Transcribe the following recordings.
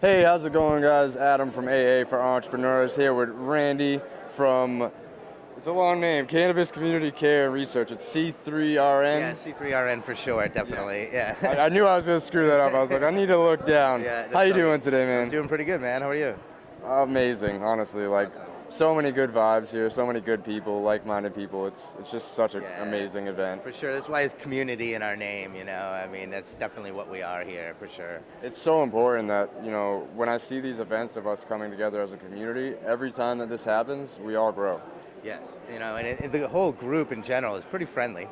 Hey, how's it going, guys? Adam from AA for Entrepreneurs here with Randy from, it's a long name, Cannabis Community Care and Research. It's C3RN. Yeah, C3RN for sure, definitely. Yeah. I knew I was going to screw that up. I was like, I need to look down. Yeah, How you doing today, man? I'm doing pretty good, man. How are you? Amazing, honestly. Like, so many good vibes here, so many good people, like-minded people. It's just such an amazing event. For sure. That's why it's community in our name, you know. I mean, that's definitely what we are here, for sure. It's so important that, you know, when I see these events of us coming together as a community, every time that this happens, we all grow. Yes, you know, and the whole group in general is pretty friendly.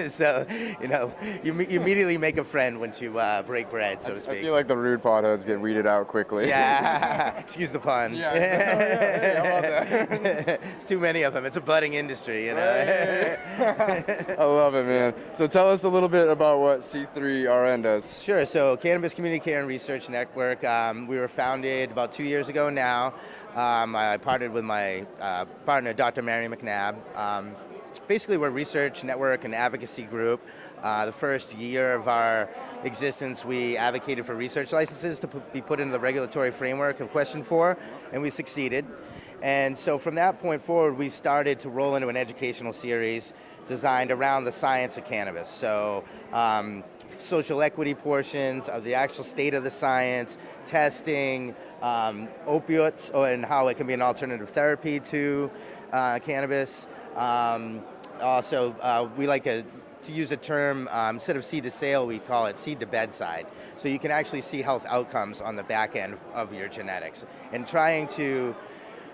So, you know, you immediately make a friend once you break bread, so to speak. I feel like the rude potheads get weeded out quickly. Yeah, excuse the pun. Yeah, how about that? It's too many of them. It's a budding industry, you know. I love it, man. So tell us a little bit about what C3RN does. Sure, so Cannabis Community Care and Research Network, we were founded about 2 years ago now. I partnered with my partner, Dr. Mary McNabb. Basically, we're a research network and advocacy group. The first year of our existence, we advocated for research licenses to be put into the regulatory framework of Question 4, and we succeeded. And so from that point forward, we started to roll into an educational series designed around the science of cannabis. So social equity portions of the actual state of the science, testing, opiates, and how it can be an alternative therapy to cannabis. Also, we like to use a term, instead of seed to sale, we call it seed to bedside. So you can actually see health outcomes on the back end of your genetics. And trying to,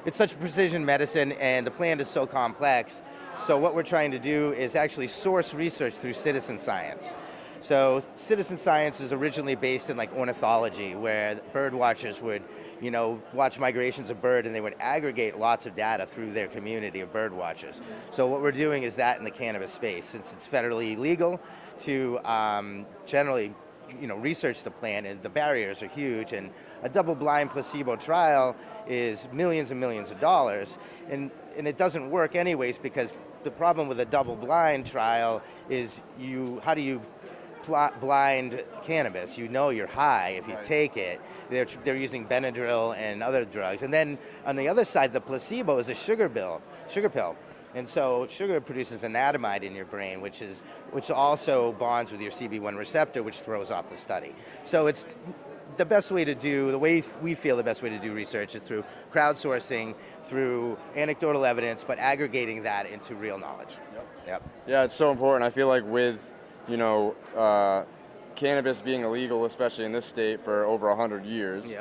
it's such precision medicine and the plant is so complex. So what we're trying to do is actually source research through citizen science. So citizen science is originally based in like ornithology, where bird watchers would, you know, watch migrations of bird and they would aggregate lots of data through their community of bird watchers. So what we're doing is that in the cannabis space, since it's federally illegal to generally, you know, research the plant, and the barriers are huge, and a double-blind placebo trial is millions and millions of dollars, and it doesn't work anyways, because the problem with a double-blind trial is how do you blind cannabis? You know you're high if you take it. They're using Benadryl and other drugs. And then on the other side, the placebo is a sugar pill. And so sugar produces anandamide in your brain, which also bonds with your CB1 receptor, which throws off the study. So it's the best way to do, the way we feel the best way to do research is through crowdsourcing, through anecdotal evidence, but aggregating that into real knowledge. Yep. Yeah, it's so important. I feel like with, you know, cannabis being illegal, especially in this state, for over 100 years,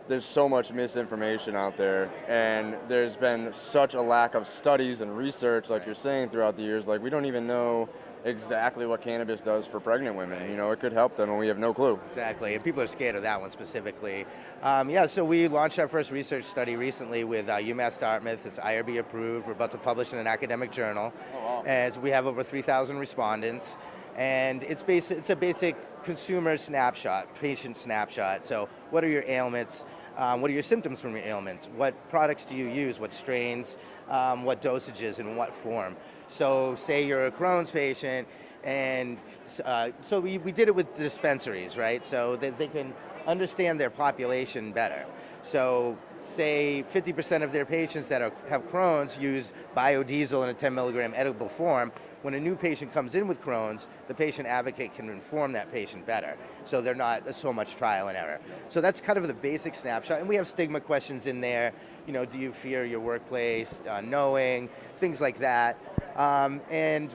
there's so much misinformation out there, and there's been such a lack of studies and research, like you're saying, throughout the years. Like, we don't even know exactly what cannabis does for pregnant women. You know, it could help them, and we have no clue. Exactly, and people are scared of that one specifically. So we launched our first research study recently with UMass Dartmouth. It's IRB approved. We're about to publish in an academic journal. Oh, wow. And so we have over 3,000 respondents. And it's a basic consumer snapshot, patient snapshot. So what are your ailments? What are your symptoms from your ailments? What products do you use? What strains? What dosages? In what form? So say you're a Crohn's patient, and so we did it with dispensaries, right? So that they can understand their population better. So say 50% of their patients that have Crohn's use biodiesel in a 10 milligram edible form. When a new patient comes in with Crohn's, the patient advocate can inform that patient better. So they're not so much trial and error. So that's kind of the basic snapshot. And we have stigma questions in there. You know, do you fear your workplace, knowing, things like that. And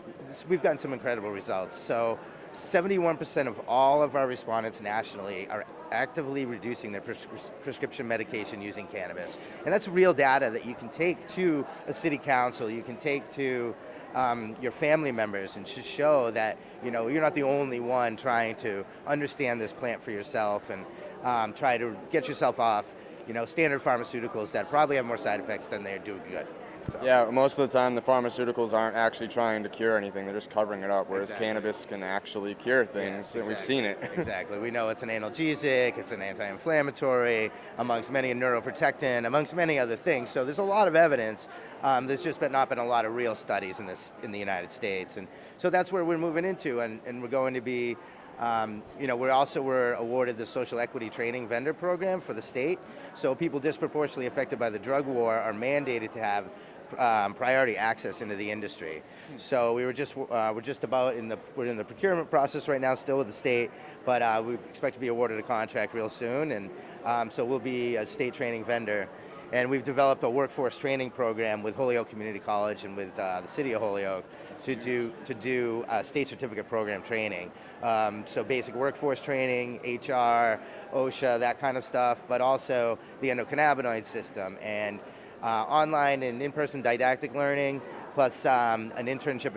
we've gotten some incredible results. So 71% of all of our respondents nationally are actively reducing their prescription medication using cannabis. And that's real data that you can take to a city council, you can take to your family members, and to show that, you know, you're not the only one trying to understand this plant for yourself and try to get yourself off, you know, standard pharmaceuticals that probably have more side effects than they do good. So. Yeah, most of the time the pharmaceuticals aren't actually trying to cure anything, they're just covering it up, whereas cannabis can actually cure things, and we've seen it. Exactly, we know it's an analgesic, it's an anti-inflammatory, amongst many a neuroprotectant, amongst many other things, so there's a lot of evidence. There's just not been a lot of real studies in the United States, and so that's where we're moving into, and we're going to be We're awarded the social equity training vendor program for the state. So people disproportionately affected by the drug war are mandated to have priority access into the industry. So we're in the procurement process right now, still with the state, but we expect to be awarded a contract real soon, and so we'll be a state training vendor. And we've developed a workforce training program with Holyoke Community College and with the city of Holyoke to do state certificate program training. So basic workforce training, HR, OSHA, that kind of stuff, but also the endocannabinoid system, and online and in-person didactic learning, plus an internship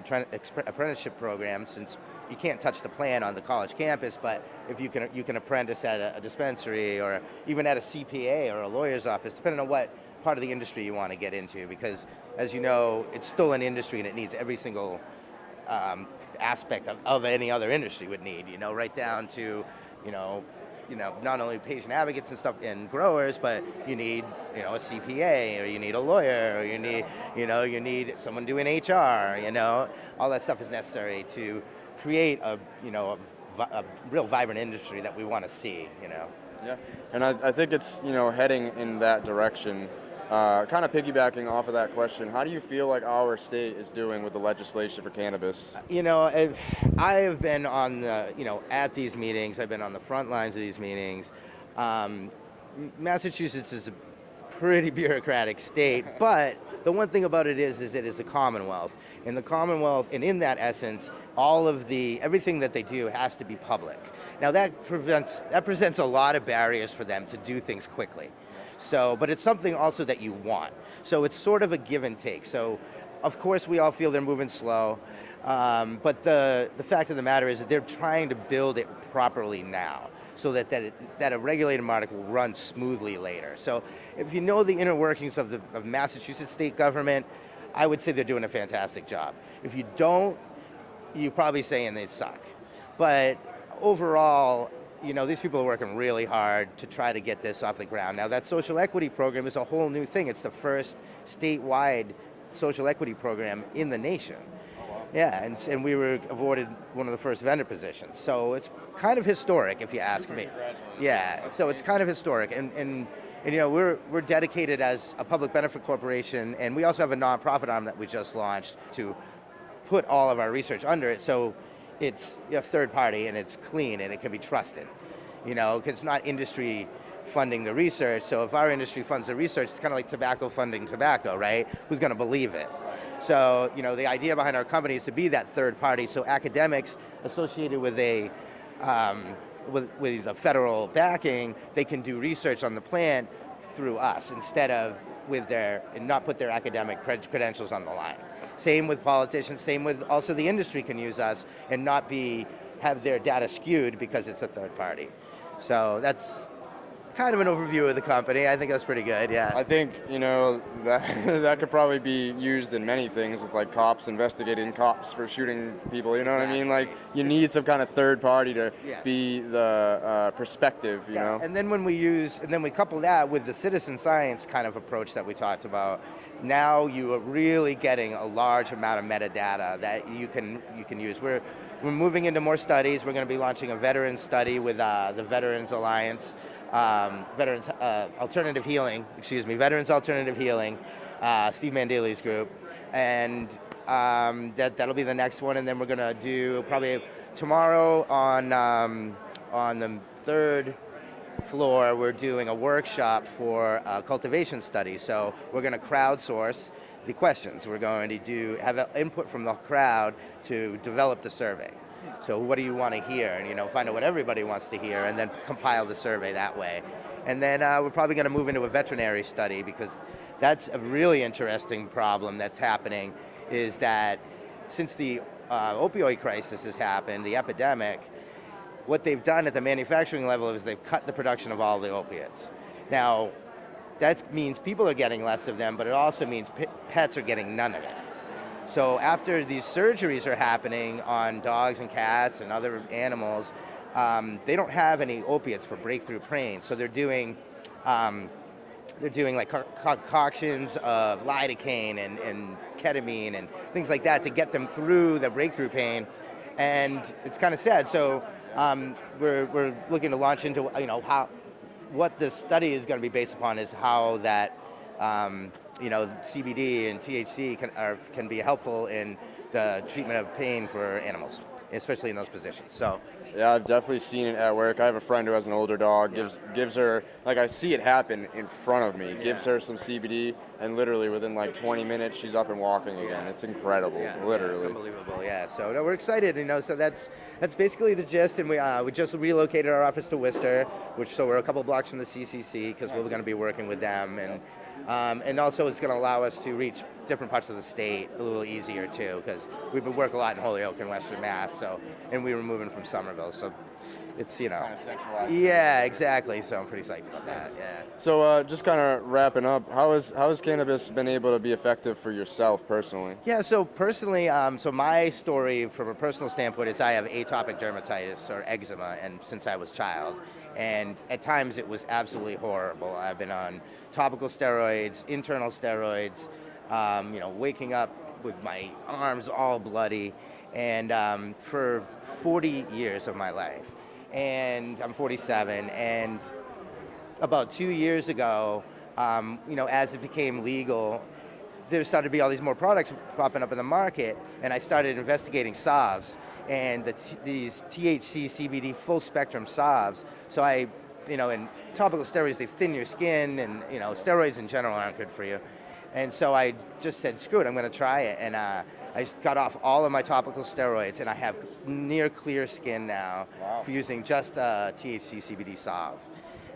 apprenticeship program, since you can't touch the plant on the college campus, but if you can apprentice at a dispensary or even at a CPA or a lawyer's office, depending on what part of the industry you want to get into, because as you know, it's still an industry and it needs every single aspect of any other industry would need, right down to, not only patient advocates and stuff and growers, but you need, a CPA, or you need a lawyer, or you need someone doing HR, all that stuff is necessary to create a real vibrant industry that we want to see, Yeah, and I think it's, heading in that direction. Kind of piggybacking off of that question, how do you feel like our state is doing with the legislation for cannabis? I have been on at these meetings. I've been on the front lines of these meetings. Massachusetts is a pretty bureaucratic state, but the one thing about it is it is a commonwealth. In the commonwealth, and in that essence, everything that they do has to be public. Now that presents a lot of barriers for them to do things quickly. So, but it's something also that you want. So it's sort of a give and take. So, of course, we all feel they're moving slow, but the fact of the matter is that they're trying to build it properly now, so that a regulated market will run smoothly later. So, if you know the inner workings of Massachusetts state government, I would say they're doing a fantastic job. If you don't, you're probably saying they suck. But overall, these people are working really hard to try to get this off the ground. Now, that social equity program is a whole new thing. It's the first statewide social equity program in the nation. Oh, wow. Yeah, and we were awarded one of the first vendor positions. So it's kind of historic, if you ask me. Yeah, so it's kind of historic. And we're dedicated as a public benefit corporation, and we also have a nonprofit arm that we just launched to put all of our research under it. So it's a third party and it's clean and it can be trusted, because it's not industry funding the research. So if our industry funds the research, it's kind of like tobacco funding tobacco, right? Who's going to believe it? So, the idea behind our company is to be that third party. So academics associated with with the federal backing, they can do research on the plant through us instead of and not put their academic credentials on the line. Same with politicians, same with also the industry can use us and not have their data skewed because it's a third party. So that's kind of an overview of the company. I think that's pretty good, yeah. I think, that could probably be used in many things. It's like cops investigating cops for shooting people, you know what I mean? Like, you need some kind of third party to be the perspective, you know? And then we couple that with the citizen science kind of approach that we talked about. Now you are really getting a large amount of metadata that you can use. We're moving into more studies. We're going to be launching a veterans study with the Veterans Alliance. Veterans Alternative Healing, Veterans Alternative Healing, Steve Mandeli's group, and that'll be the next one. And then we're gonna do probably tomorrow on the third floor. We're doing a workshop for cultivation studies. So we're gonna crowdsource the questions. We're going to have input from the crowd to develop the survey. So what do you want to hear? And find out what everybody wants to hear, and then compile the survey that way. And then we're probably going to move into a veterinary study, because that's a really interesting problem that's happening, is that since the opioid crisis has happened, the epidemic, what they've done at the manufacturing level is they've cut the production of all the opiates. Now, that means people are getting less of them, but it also means pets are getting none of it. So after these surgeries are happening on dogs and cats and other animals, they don't have any opiates for breakthrough pain. So they're doing like concoctions of lidocaine and ketamine and things like that to get them through the breakthrough pain. And it's kind of sad. So we're looking to launch into, what the study is going to be based upon is how that, CBD and THC can be helpful in the treatment of pain for animals, especially in those positions. So. Yeah, I've definitely seen it at work. I have a friend who has an older dog, gives her, like I see it happen in front of me, gives her some CBD, and literally within like 20 minutes, she's up and walking again. It's incredible, literally. It's unbelievable, yeah. So no, we're excited, so that's basically the gist, and we just relocated our office to Worcester, so we're a couple blocks from the CCC, because we're going to be working with them, and also it's going to allow us to reach different parts of the state a little easier too, because we've been working a lot in Holyoke and Western Mass, and we were moving from Somerville, so it's, kind of centralized. Yeah, exactly. So I'm pretty psyched about that. Yeah. So just kind of wrapping up, how has cannabis been able to be effective for yourself personally? Yeah. So personally, so my story from a personal standpoint is I have atopic dermatitis or eczema, and since I was a child, and at times it was absolutely horrible. I've been on topical steroids, internal steroids, waking up with my arms all bloody, and for 40 years of my life. And I'm 47, and about 2 years ago, as it became legal, there started to be all these more products popping up in the market, and I started investigating salves, and these THC, CBD, full spectrum salves. So and topical steroids, they thin your skin, and steroids in general aren't good for you. And so I just said, screw it, I'm going to try it, and I got off all of my topical steroids, and I have near clear skin now for using just THC CBD salve.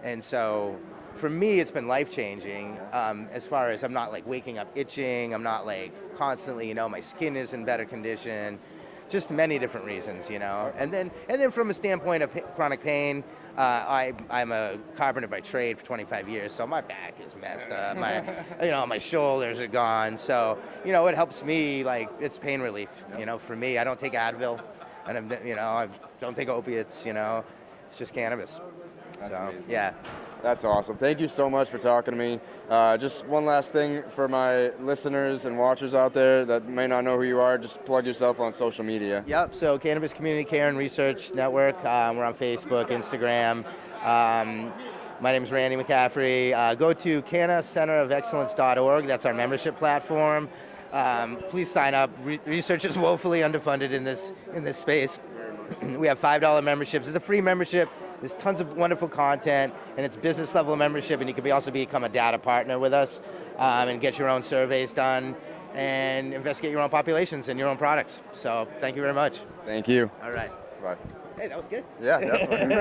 And so for me, it's been life-changing as far as I'm not like waking up itching, I'm not like constantly, my skin is in better condition, just many different reasons, And then from a standpoint of chronic pain, I'm a carpenter by trade for 25 years, so my back is messed up. My shoulders are gone. So, it helps me, it's pain relief. For me, I don't take Advil, and I don't take opiates. It's just cannabis. That's so, amazing. yeah. That's awesome. Thank you so much for talking to me. Just one last thing for my listeners and watchers out there that may not know who you are, just plug yourself on social media. Yep, so Cannabis Community Care and Research Network. We're on Facebook, Instagram. My name is Randy McCaffrey. Go to cannacenterofexcellence.org. That's our membership platform. Please sign up. Research is woefully underfunded in this space. We have $5 memberships. It's a free membership. There's tons of wonderful content, and it's business level membership, and you can also become a data partner with us and get your own surveys done and investigate your own populations and your own products. So thank you very much. Thank you. All right. Bye. Hey, that was good. Yeah, definitely.